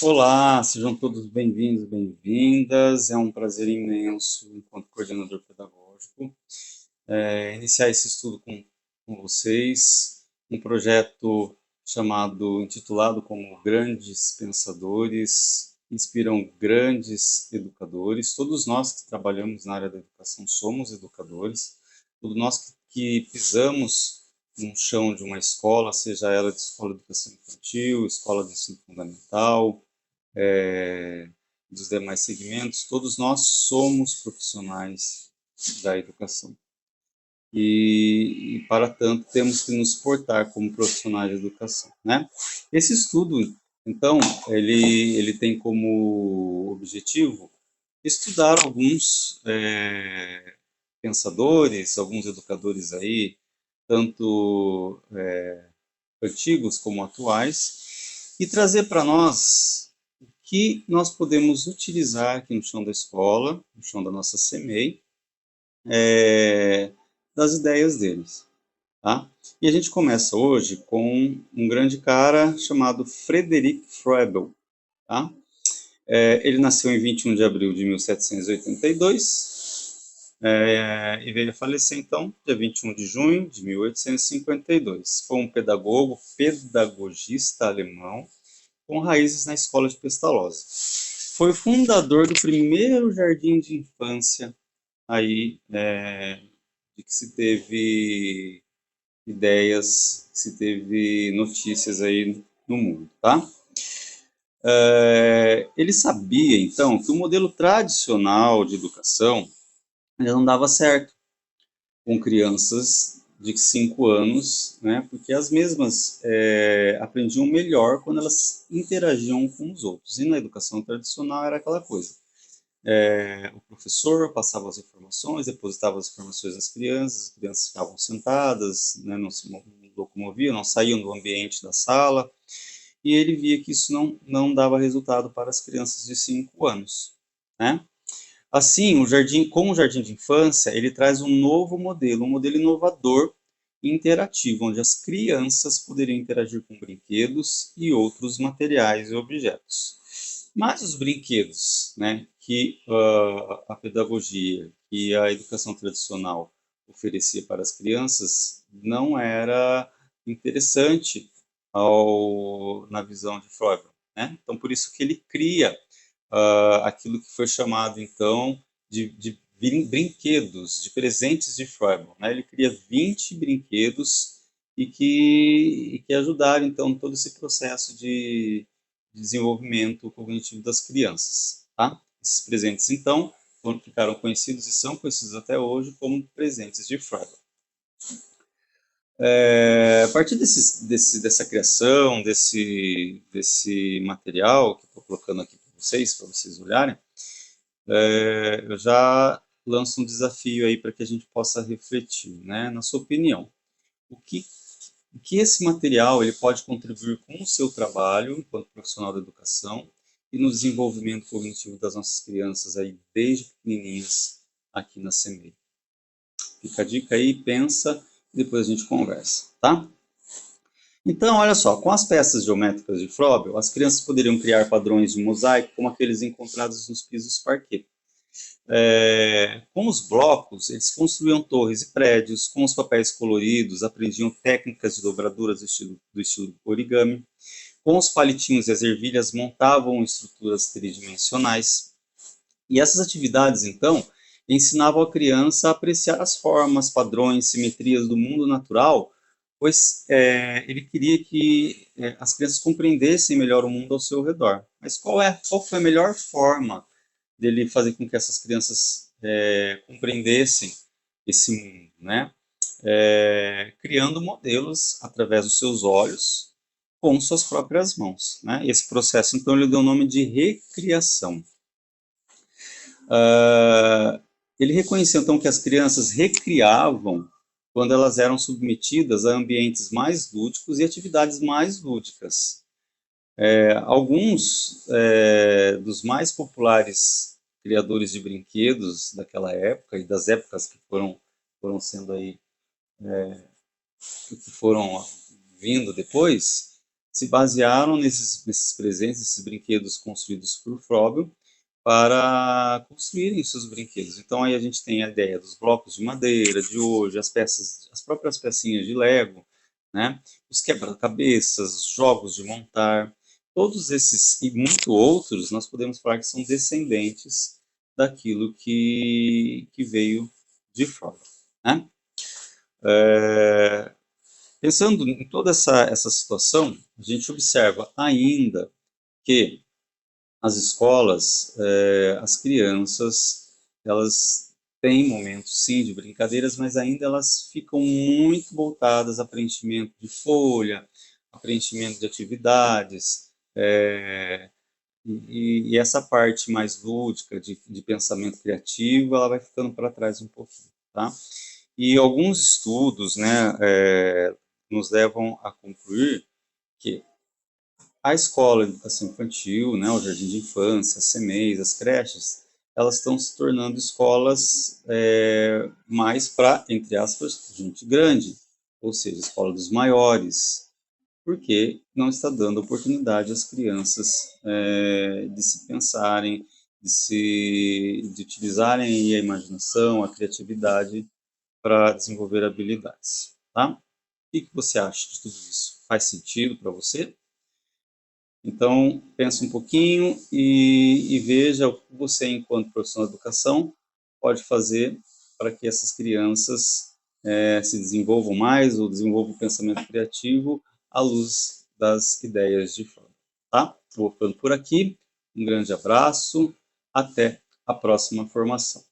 Olá, sejam todos bem-vindos, bem-vindas. É um prazer imenso, enquanto coordenador pedagógico, iniciar esse estudo com vocês. Um projeto intitulado como Grandes Pensadores Inspiram Grandes Educadores. Todos nós que trabalhamos na área da educação somos educadores. Todos nós que pisamos no chão de uma escola, seja ela de escola de educação infantil, escola de ensino fundamental, é, dos demais segmentos, todos nós somos profissionais da educação. E para tanto, temos que nos portar como profissionais da educação, né? Esse estudo, então, ele tem como objetivo estudar alguns pensadores, alguns educadores aí, tanto antigos como atuais, e trazer para nós que nós podemos utilizar aqui no chão da escola, no chão da nossa CMEI, das ideias deles. Tá? E a gente começa hoje com um grande cara chamado Frederick Froebel. Tá? Ele nasceu em 21 de abril de 1782 e veio a falecer, então, dia 21 de junho de 1852. Foi um pedagogo, pedagogista alemão, com raízes na escola de Pestalozzi. Foi o fundador do primeiro jardim de infância aí, de que se teve ideias, se teve notícias aí no mundo, tá? Ele sabia, então, que o modelo tradicional de educação já não dava certo com crianças de 5 anos, né? Porque as mesmas aprendiam melhor quando elas interagiam com os outros. E na educação tradicional era aquela coisa. O professor passava as informações, depositava as informações nas crianças, as crianças ficavam sentadas, né, não se locomoviam, não saíam do ambiente da sala, e ele via que isso não dava resultado para as crianças de 5 anos. Né? Assim, com o jardim de infância, ele traz um novo modelo, um modelo inovador e interativo, onde as crianças poderiam interagir com brinquedos e outros materiais e objetos. Mas os brinquedos, né, que a pedagogia e a educação tradicional oferecia para as crianças não era interessante na visão de Freud, né? Então, por isso que ele cria aquilo que foi chamado, então, de brinquedos, de presentes de Froebel. Né? Ele cria 20 brinquedos e que ajudaram, então, todo esse processo de desenvolvimento cognitivo das crianças. Tá? Esses presentes, então, ficaram conhecidos e são conhecidos até hoje como presentes de Froebel. A partir dessa criação, desse material que estou colocando aqui para vocês olharem, eu já lanço um desafio aí para que a gente possa refletir, né? Na sua opinião, o que, o que esse material ele pode contribuir com o seu trabalho enquanto profissional da educação e no desenvolvimento cognitivo das nossas crianças aí desde pequenininhas aqui na CEMEI? Fica a dica aí, pensa e depois a gente conversa, tá? Então, olha só, com as peças geométricas de Froebel, as crianças poderiam criar padrões de mosaico como aqueles encontrados nos pisos parquet. Com os blocos, eles construíam torres e prédios, com os papéis coloridos, aprendiam técnicas de dobraduras do estilo origami, com os palitinhos e as ervilhas montavam estruturas tridimensionais. E essas atividades, então, ensinavam a criança a apreciar as formas, padrões, simetrias do mundo natural, pois ele queria que as crianças compreendessem melhor o mundo ao seu redor. Mas qual foi a melhor forma dele fazer com que essas crianças compreendessem esse mundo, né? Criando modelos através dos seus olhos com suas próprias mãos, né? Esse processo, então, ele deu o nome de recriação. Ele reconheceu, então, que as crianças recriavam quando elas eram submetidas a ambientes mais lúdicos e atividades mais lúdicas. Alguns dos mais populares criadores de brinquedos daquela época e das épocas que foram sendo aí, que foram vindo depois, se basearam nesses presentes, esses brinquedos construídos por Froebel, para construírem seus brinquedos. Então aí a gente tem a ideia dos blocos de madeira de hoje, as peças, as próprias pecinhas de Lego, né? Os quebra-cabeças, jogos de montar, todos esses e muito outros, nós podemos falar que são descendentes daquilo que veio de Froebel, né? Pensando em toda essa situação, a gente observa ainda que as escolas, as crianças, elas têm momentos, sim, de brincadeiras, mas ainda elas ficam muito voltadas a preenchimento de folha, a preenchimento de atividades, e essa parte mais lúdica, de pensamento criativo, ela vai ficando para trás um pouquinho, tá? E alguns estudos, né, nos levam a concluir que a escola de educação infantil, né, o jardim de infância, as CMEIs, as creches, elas estão se tornando escolas mais para, entre aspas, gente grande, ou seja, escola dos maiores, porque não está dando oportunidade às crianças de se pensarem, de utilizarem a imaginação, a criatividade para desenvolver habilidades, tá? O que você acha de tudo isso? Faz sentido para você? Então, pense um pouquinho e veja o que você, enquanto profissional de educação, pode fazer para que essas crianças se desenvolvam mais ou desenvolvam o pensamento criativo à luz das ideias de fora. Tá? Vou ficando por aqui. Um grande abraço. Até a próxima formação.